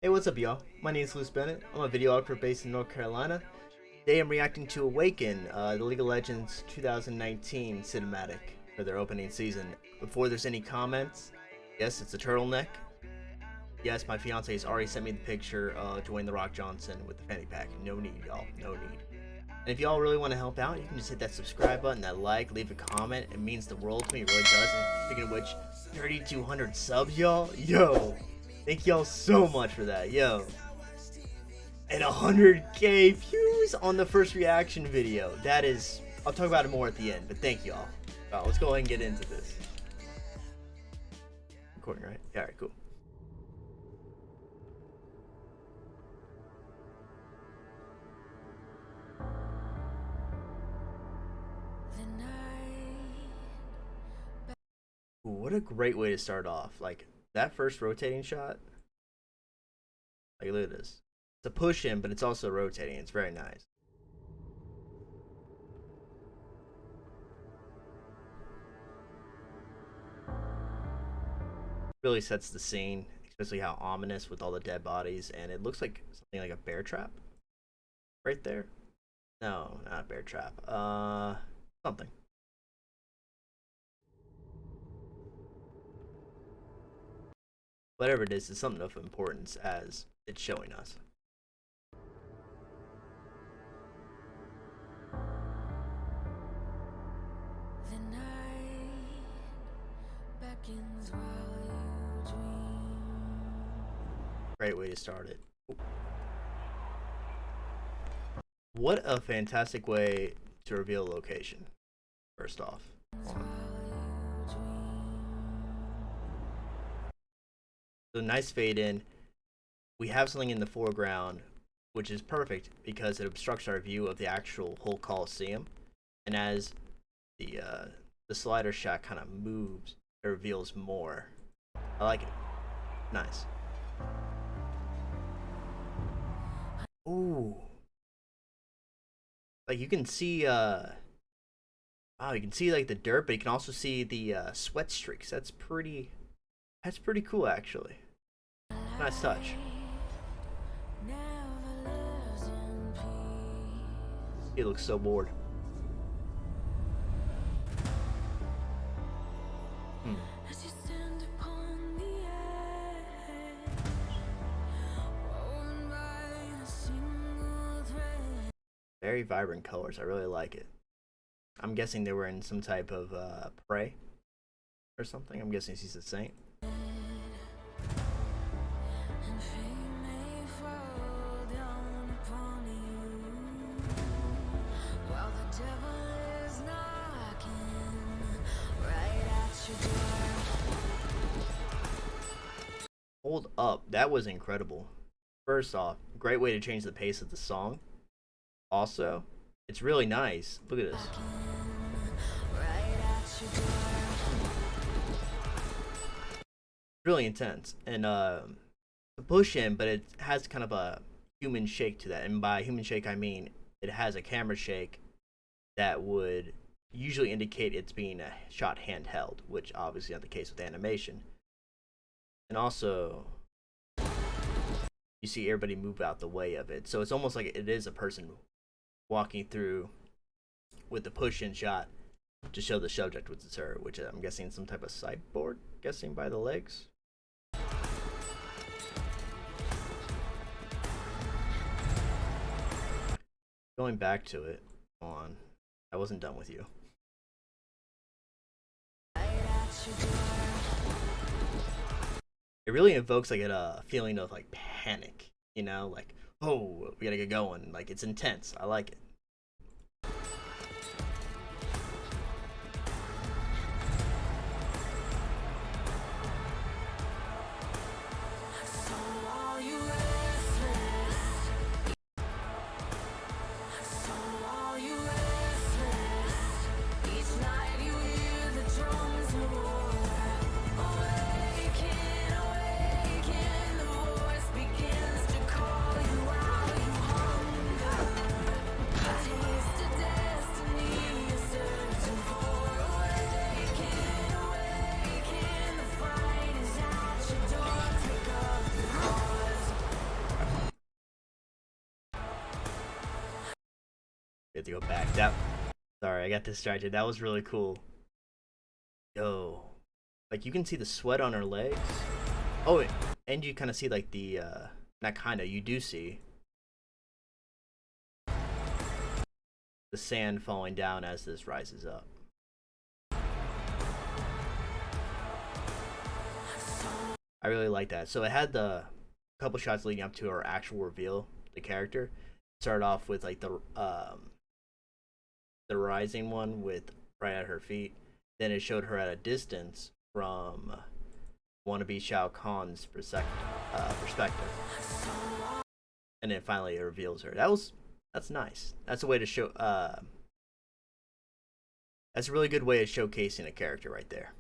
Hey, what's up, y'all? My name is Luce Bennett. I'm a videographer based in North Carolina. Today I'm reacting to Awaken, the League of Legends 2019 cinematic for their opening season. Before there's any comments, yes, it's a turtleneck. Yes, my fiance has already sent me the picture of Dwayne The Rock Johnson with the fanny pack. No need, y'all. No need. And if y'all really want to help out, you can just hit that subscribe button, that like, leave a comment. It means the world to me. It really does. And speaking of which, 3,200 subs, y'all. Yo. Thank y'all so much for that, yo. And 100k views on the first reaction video. That is, I'll talk about it more at the end, but thank y'all. Alright, let's go ahead and get into this. Recording, right? Yeah, alright, cool. Ooh, what a great way to start off. Like, that first rotating shot. Like, look at this. It's a push in, but it's also rotating. It's very nice. Really sets the scene, especially how ominous with all the dead bodies, and it looks like something like a bear trap right there. No, not a bear trap. Something. Whatever it is something of importance as it's showing us. Great way to start it. What a fantastic way to reveal location. First off. So nice fade in. We have something in the foreground, which is perfect because it obstructs our view of the actual whole Coliseum. And as the slider shot kind of moves, it reveals more. I like it. Nice. Ooh. Like you can see wow, you can see like the dirt, but you can also see the sweat streaks. That's pretty cool actually. Nice touch. He looks so bored. Very vibrant colors. I really like it. I'm guessing they were in some type of prey or something. I'm guessing he's a saint. Hold up, that was incredible. First off, great way to change the pace of the song. Also, it's really nice. Look at this. Really intense. And the push in, but it has kind of a human shake to that. And by human shake, I mean it has a camera shake that would usually indicate it's being shot handheld, which obviously not the case with animation. And also, you see everybody move out the way of it. So it's almost like it is a person walking through with the push-in shot to show the subject with the her, which I'm guessing some type of sideboard, guessing by the legs. Going back to it, on, I wasn't done with you. It really invokes like a feeling of like panic, you know, like, oh, we gotta get going. Like, it's intense. I like it. We have to go back. Sorry, I got distracted. That was really cool. Yo, like you can see the sweat on her legs. Oh, and you kind of see like the not kind of, you do see the sand falling down as this rises up. I really like that. So it had the couple shots leading up to our actual reveal, the character. Started off with like the rising one with right at her feet. Then it showed her at a distance from wannabe Shao Kahn's perspective. And then finally it reveals her. That's nice. That's a way to show that's a really good way of showcasing a character right there.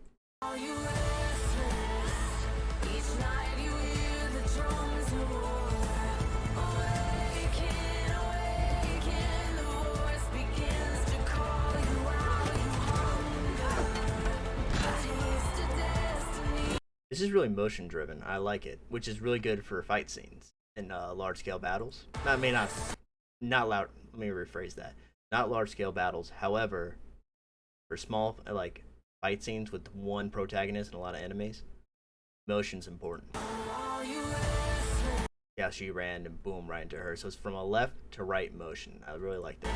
This is really motion driven. I like it, which is really good for fight scenes and large scale battles. Not loud. Let me rephrase that. Not large scale battles. However, for small like fight scenes with one protagonist and a lot of enemies, motion's important. Yeah, she ran and boom right into her. So it's from a left to right motion. I really like that.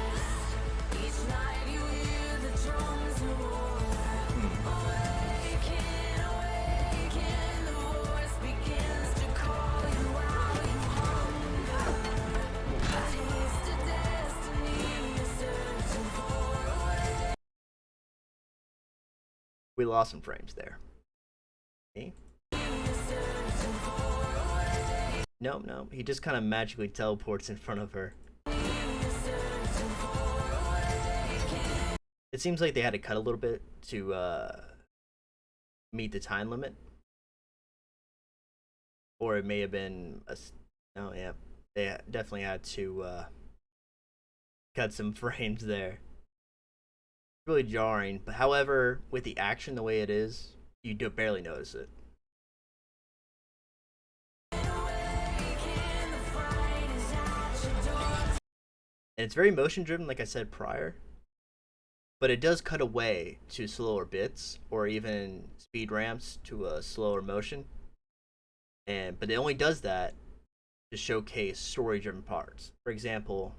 We lost some frames there. Okay. No, he just kind of magically teleports in front of her. It seems like they had to cut a little bit to meet the time limit. Or it may have been no, yeah. They definitely had to cut some frames there. Really jarring, but however, with the action the way it is, you do barely notice it. And it's very motion driven, like I said prior, but it does cut away to slower bits or even speed ramps to a slower motion. But it only does that to showcase story driven parts. For example,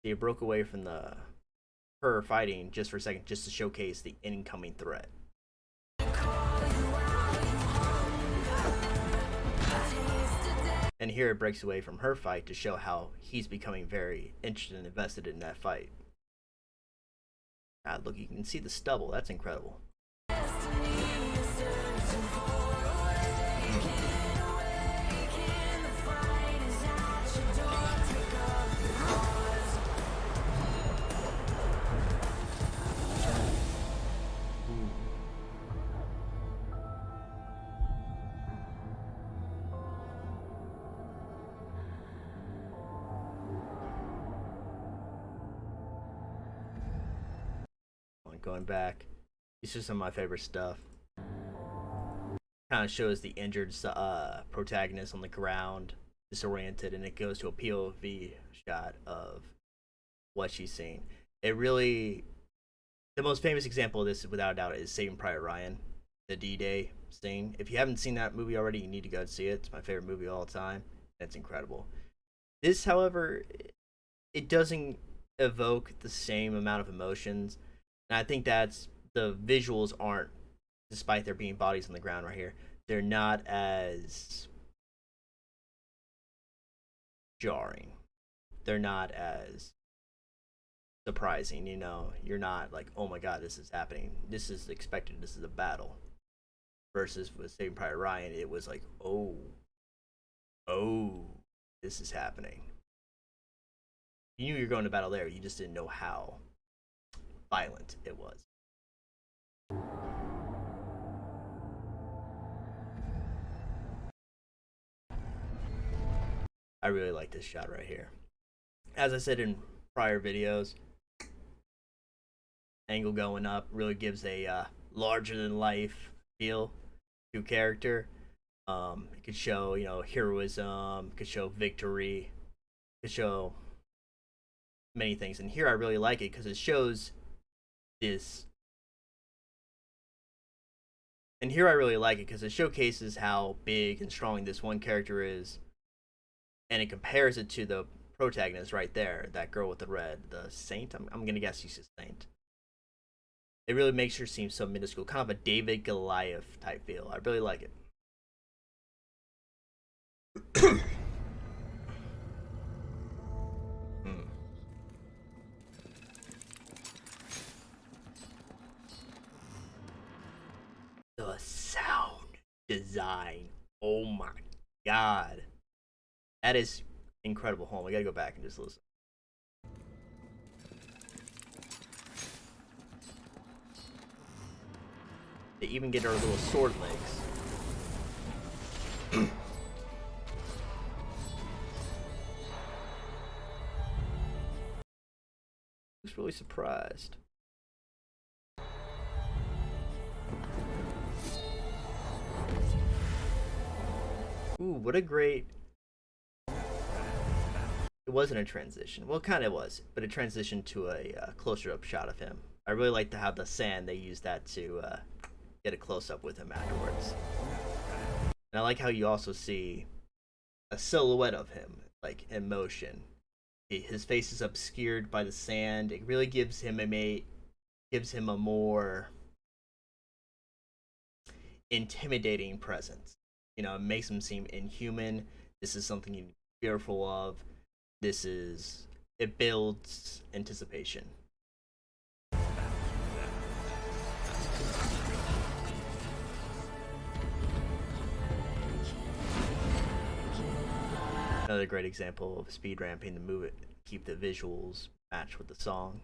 it broke away from her fighting just for a second, just to showcase the incoming threat. And here it breaks away from her fight to show how he's becoming very interested and invested in that fight. God, look, you can see the stubble. That's incredible. Going back, this is some of my favorite stuff. Kind of shows the injured protagonist on the ground, disoriented, and it goes to a POV shot of what she's seeing. It really, the most famous example of this, without a doubt, is Saving Private Ryan, the D-Day scene. If you haven't seen that movie already, you need to go and see it. It's my favorite movie of all time. It's incredible. This, however, it doesn't evoke the same amount of emotions. And I think that's the visuals aren't, despite there being bodies on the ground right here, they're not as jarring. They're not as surprising, you know. You're not like, oh my god, this is happening. This is expected. This is a battle. Versus with Saving Private Ryan, it was like, oh, this is happening. You knew you were going to battle there. You just didn't know how violent it was. I really like this shot right here. As I said in prior videos, angle going up really gives a larger than life feel to character. It could show, heroism, it could show victory, it could show many things. And here I really like it because it shows this. And here I really like it because it showcases how big and strong this one character is, and it compares it to the protagonist right there, that girl with the red, the Saint. I'm gonna guess she's a Saint. It really makes her seem so minuscule, kind of a David Goliath type feel. I really like it. The sound design. Oh my god. That is incredible. Hold on, we gotta go back and just listen. They even get our little sword legs. I was really surprised. Ooh, what a great... It wasn't a transition. Well, kind of was, but it transitioned to a closer-up shot of him. I really liked how the sand, they used that to get a close-up with him afterwards. And I like how you also see a silhouette of him, like, in motion. His face is obscured by the sand. It really gives him a more intimidating presence. You know, it makes him seem inhuman. This is something you're fearful of. It builds anticipation. Another great example of speed ramping the move it, keep the visuals match with the song.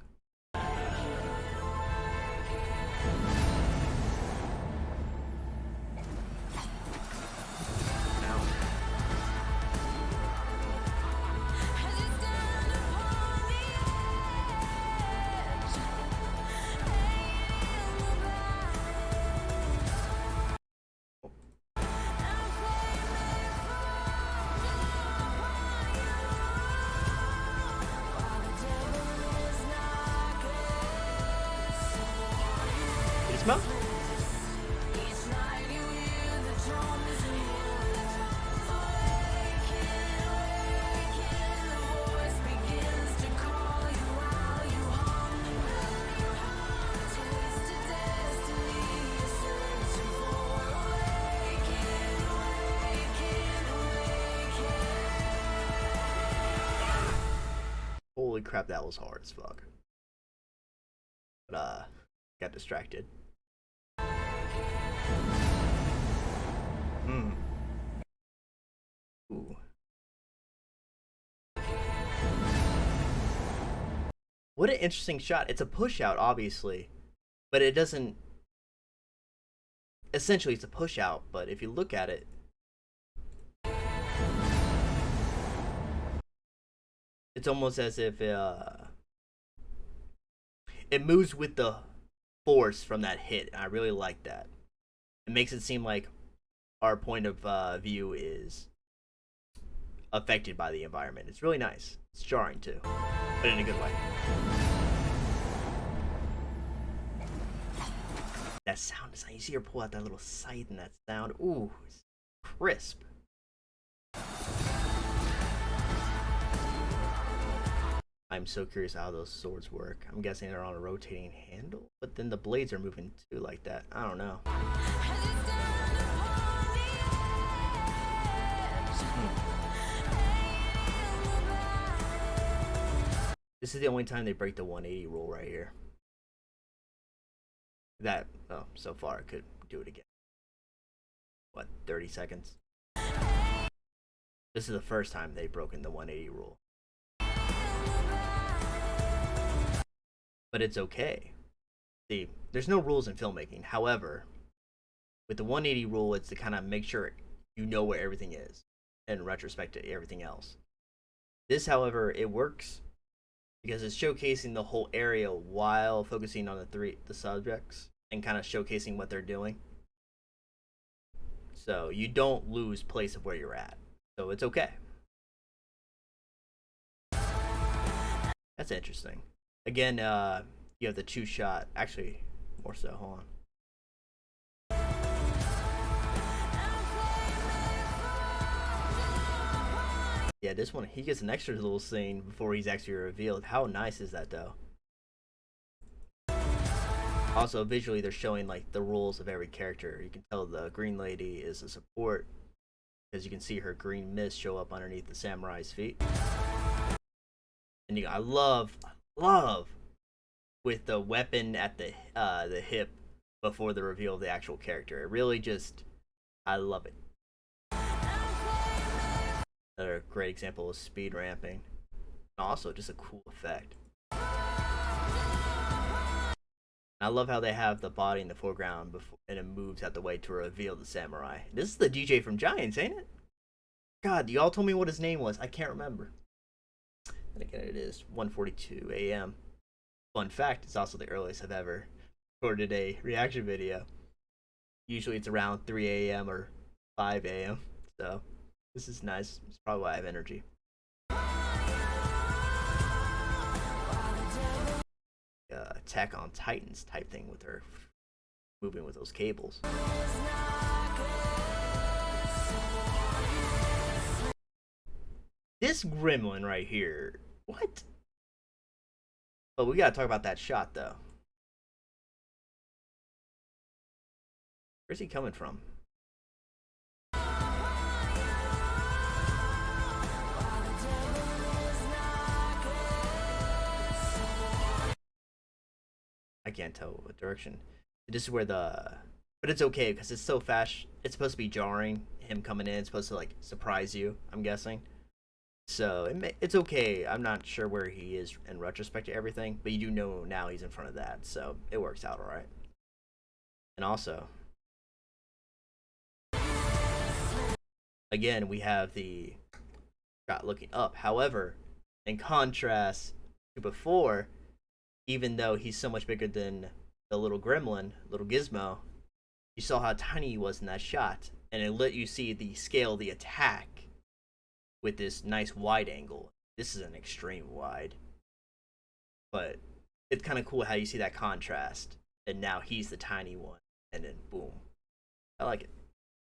Smell? Holy crap, that was hard as fuck. But got distracted. Ooh. What an interesting shot. It's a push out, obviously, but it doesn't. Essentially, it's a push out, but if you look at it, it's almost as if it moves with the force from that hit. And I really like that. It makes it seem like our point of view is affected by the environment. It's really nice. It's jarring too, but in a good way. That sound design. You see her pull out that little scythe and that sound. Ooh, it's crisp. I'm so curious how those swords work. I'm guessing they're on a rotating handle, but then the blades are moving too like that. I don't know. This is the only time they break the 180 rule right here. That, oh, so far I could do it again. What, 30 seconds? This is the first time they've broken the 180 rule. But it's okay. See, there's no rules in filmmaking. However, with the 180 rule, it's to kind of make sure you know where everything is in retrospect to everything else. This, however, it works because it's showcasing the whole area while focusing on the subjects. and kind of showcasing what they're doing. So you don't lose place of where you're at. So it's okay. That's interesting. Again, you have the two shot. Actually, more so. Hold on. Yeah, this one, he gets an extra little scene before he's actually revealed. How nice is that, though? Also, visually, they're showing like the rules of every character. You can tell the green lady is a support, because you can see her green mist show up underneath the samurai's feet. And I love with the weapon at the hip before the reveal of the actual character. It really just, I love it. Another great example of speed ramping. And also just a cool effect. I love how they have the body in the foreground before, and it moves out the way to reveal the samurai. This is the DJ from Giants, ain't it? God, y'all told me what his name was. I can't remember. And again, it is 1:42 a.m. Fun fact, it's also the earliest I've ever recorded a reaction video. Usually it's around 3 a.m. or 5 a.m. So this is nice. It's probably why I have energy. Attack on Titans type thing with her moving with those cables. This gremlin right here. What? Oh, we gotta talk about that shot though. Where's he coming from? I can't tell what direction. This is where the, but it's okay because it's so fast. It's supposed to be jarring. Him coming in, it's supposed to like surprise you, I'm guessing. So it's okay. I'm not sure where he is in retrospect to everything, but you do know now he's in front of that, so it works out all right. And also, again, we have the shot looking up. However, in contrast to before, even though he's so much bigger than the little gremlin, little gizmo, you saw how tiny he was in that shot, and it let you see the scale of the attack with this nice wide angle. This is an extreme wide, but it's kind of cool how you see that contrast, and now he's the tiny one, and then boom. I like it.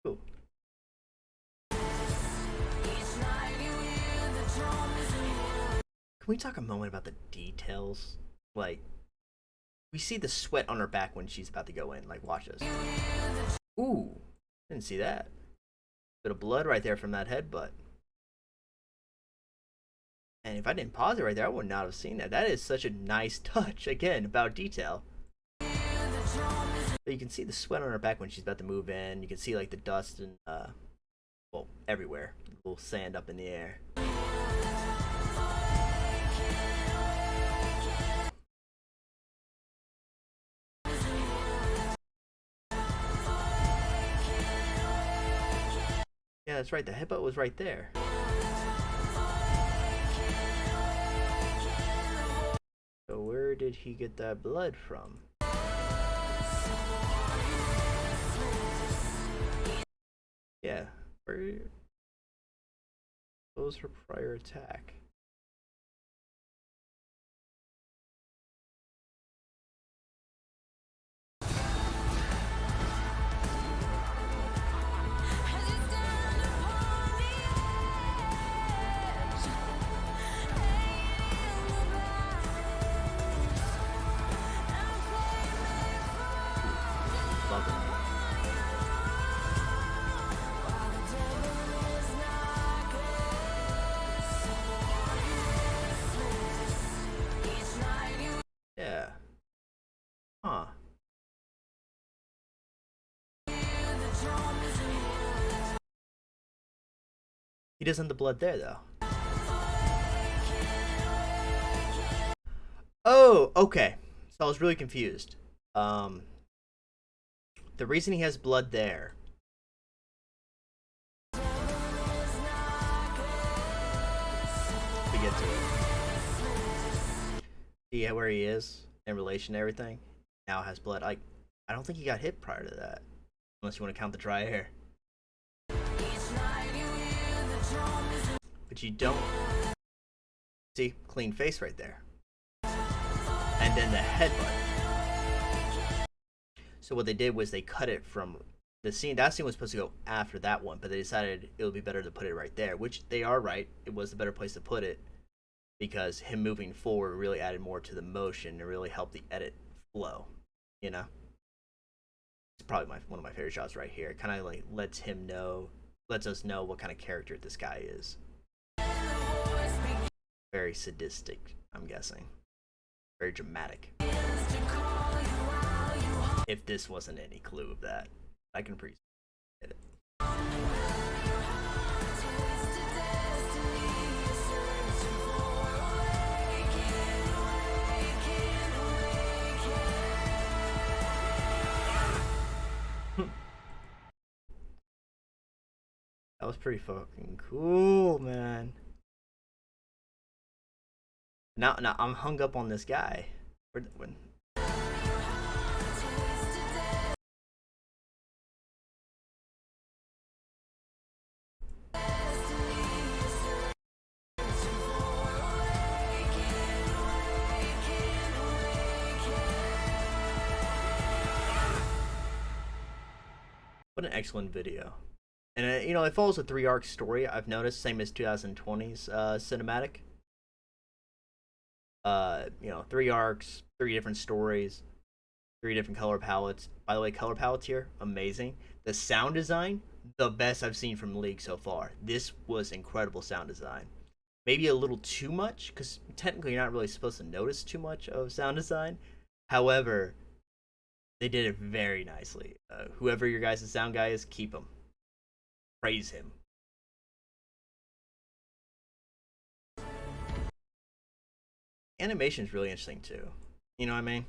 Cool. Can we talk a moment about the details? Like, we see the sweat on her back when she's about to go in. Like, watch this. Ooh, didn't see that. Bit of blood right there from that headbutt. And if I didn't pause it right there, I would not have seen that. That is such a nice touch, again, about detail. But you can see the sweat on her back when she's about to move in. You can see, like, the dust and, well, everywhere. A little sand up in the air. Yeah, that's right. The headbutt was right there. So where did he get that blood from? Yeah. Where was her prior attack? Yeah. Huh. He doesn't have the blood there though. Oh, okay. So I was really confused. The reason he has blood there. To get to it. See where he is in relation to everything? Now has blood. I don't think he got hit prior to that, unless you want to count the dry air. But you don't see clean face right there, and then the headbutt. So what they did was they cut it from the scene. That scene was supposed to go after that one, but they decided it would be better to put it right there, which they are right. It was the better place to put it because him moving forward really added more to the motion and really helped the edit flow. You know, it's probably one of my favorite shots right here. It kind of like lets us know what kind of character this guy is. Very sadistic, I'm guessing. Very dramatic. If this wasn't any clue of that, I can appreciate it. That was pretty fucking cool, man. Now I'm hung up on this guy. What an excellent video. And you know, it follows a 3-arc story, I've noticed, same as 2020's cinematic. You know, 3 arcs, 3 different stories, 3 different color palettes. By the way, color palettes here, amazing. The sound design, the best I've seen from League so far. This was incredible sound design. Maybe a little too much, because technically you're not really supposed to notice too much of sound design. However, they did it very nicely. Whoever your guys' sound guy is, keep him. Praise him. Animation is really interesting too. You know what I mean?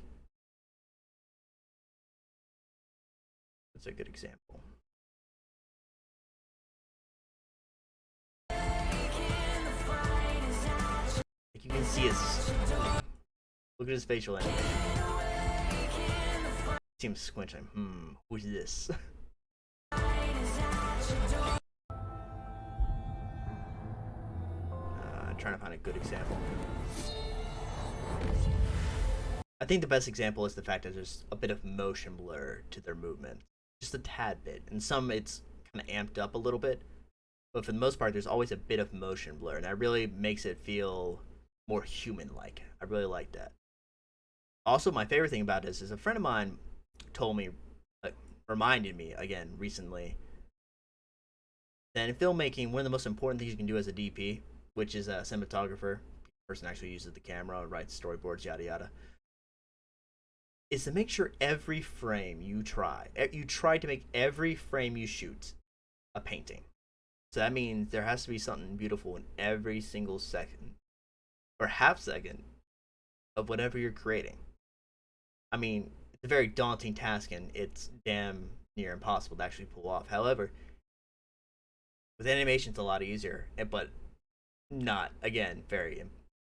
That's a good example. Like you can see his. Look at his facial animation. See him squinching. Who's this? Trying to find a good example. I think the best example is the fact that there's a bit of motion blur to their movement. Just a tad bit. And some it's kind of amped up a little bit. But for the most part, there's always a bit of motion blur. And that really makes it feel more human-like. I really like that. Also, my favorite thing about this is a friend of mine told me, reminded me again recently, that in filmmaking, one of the most important things you can do as a DP, which is a cinematographer, the person actually uses the camera, writes storyboards, yada yada, is to make sure every frame you try to make every frame you shoot a painting. So that means there has to be something beautiful in every single second or half second of whatever you're creating. I mean, it's a very daunting task and it's damn near impossible to actually pull off. However, with animation, it's a lot easier, but not, again, very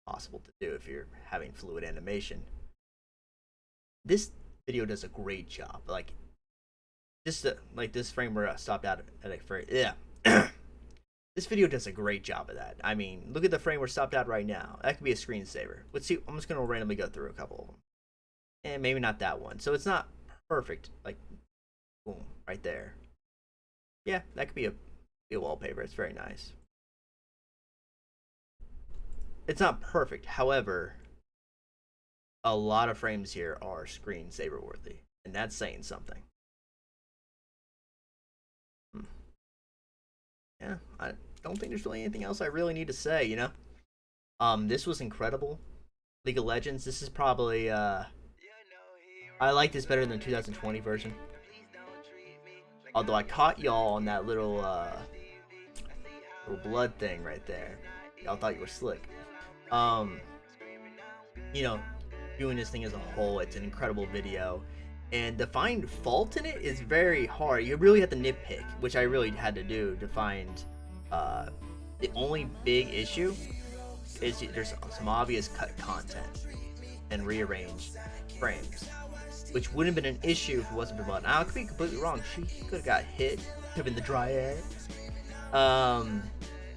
impossible to do if you're having fluid animation. This video does a great job. Like, just like this frame where I stopped out at a frame. Yeah. This video does a great job of that. I mean, look at the frame we're stopped at right now. That could be a screensaver. Let's see. I'm just going to randomly go through a couple of them. And maybe not that one. So it's not perfect. Like, boom, right there. Yeah, that could be a wallpaper. It's very nice. It's not perfect. However, a lot of frames here are screensaver worthy. And that's saying something. Yeah, I don't think there's really anything else I really need to say, you know? This was incredible. League of Legends, this is probably, I like this better than the 2020 version. Although I caught y'all on that little blood thing right there. Y'all thought you were slick. You know, doing this thing as a whole, it's an incredible video. And to find fault in it is very hard. You really have to nitpick, which I really had to do to find. The only big issue is there's some obvious cut content. and rearrange frames, which wouldn't have been an issue if it wasn't for Bud. Now I could be completely wrong. She could have got hit, could have been the dryad, and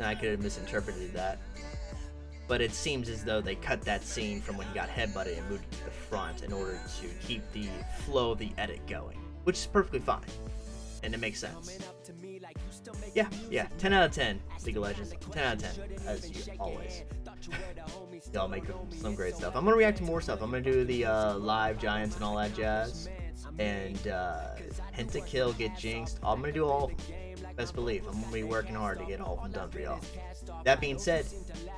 I could have misinterpreted that. But it seems as though they cut that scene from when he got headbutted and moved it to the front in order to keep the flow of the edit going, which is perfectly fine, and it makes sense. Yeah, 10 out of 10, League of Legends, 10 out of 10, as you always. Y'all make some great stuff. I'm gonna react to more stuff. I'm gonna do the live giants and all that jazz, and Pentakill, get jinxed. I'm gonna do all. Best believe I'm gonna be working hard to get all of them done for y'all. That being said,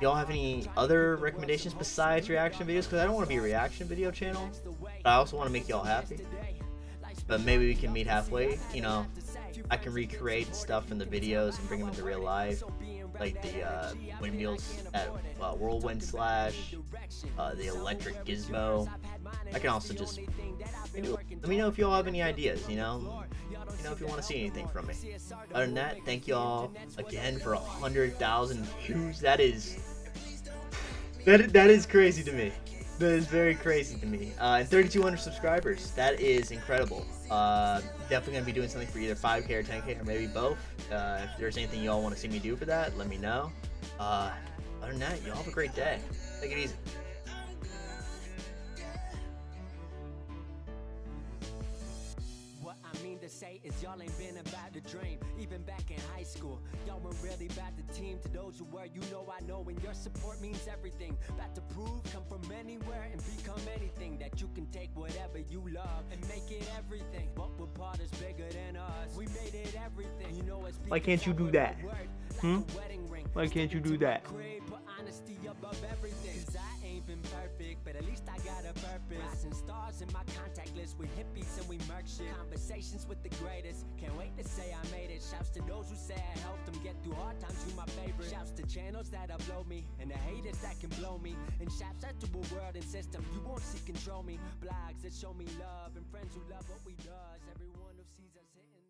y'all have any other recommendations besides reaction videos? Because I don't want to be a reaction video channel, but I also want to make y'all happy. But maybe we can meet halfway. You know, I can recreate stuff from the videos and bring them into real life, like the windmills at Whirlwind Slash, the electric gizmo. I can also just let me know if y'all have any ideas. You know if you want to see anything from me. Other than that, thank y'all again for 100,000 views. That is crazy to me. That is very crazy to me. And 3,200 subscribers. That is incredible. Definitely gonna be doing something for either 5K or 10K or maybe both. If there's anything y'all want to see me do for that, let me know. Other than that, y'all have a great day. Take it easy. To say is y'all ain't been about the dream. Even back in high school, y'all weren't really about the team. To those who were, you know I know, and your support means everything. About to prove, come from anywhere and become anything. That you can take whatever you love and make it everything. But we're part is bigger than us. We made it everything. You know it's why can't you do that? Why can't you do that? Honesty above everything. 'Cause I ain't been perfect, but at least I got a purpose. Rising stars in my contact list with hippies and we murk shit. Conversations with the greatest. Can't wait to say I made it. Shouts to those who say I helped them get through hard times. You my favorite. Shouts to channels that upload me and the haters that can blow me. And shouts out to a world and system you won't see control me. Blogs that show me love and friends who love what we does. Everyone who sees us hitting.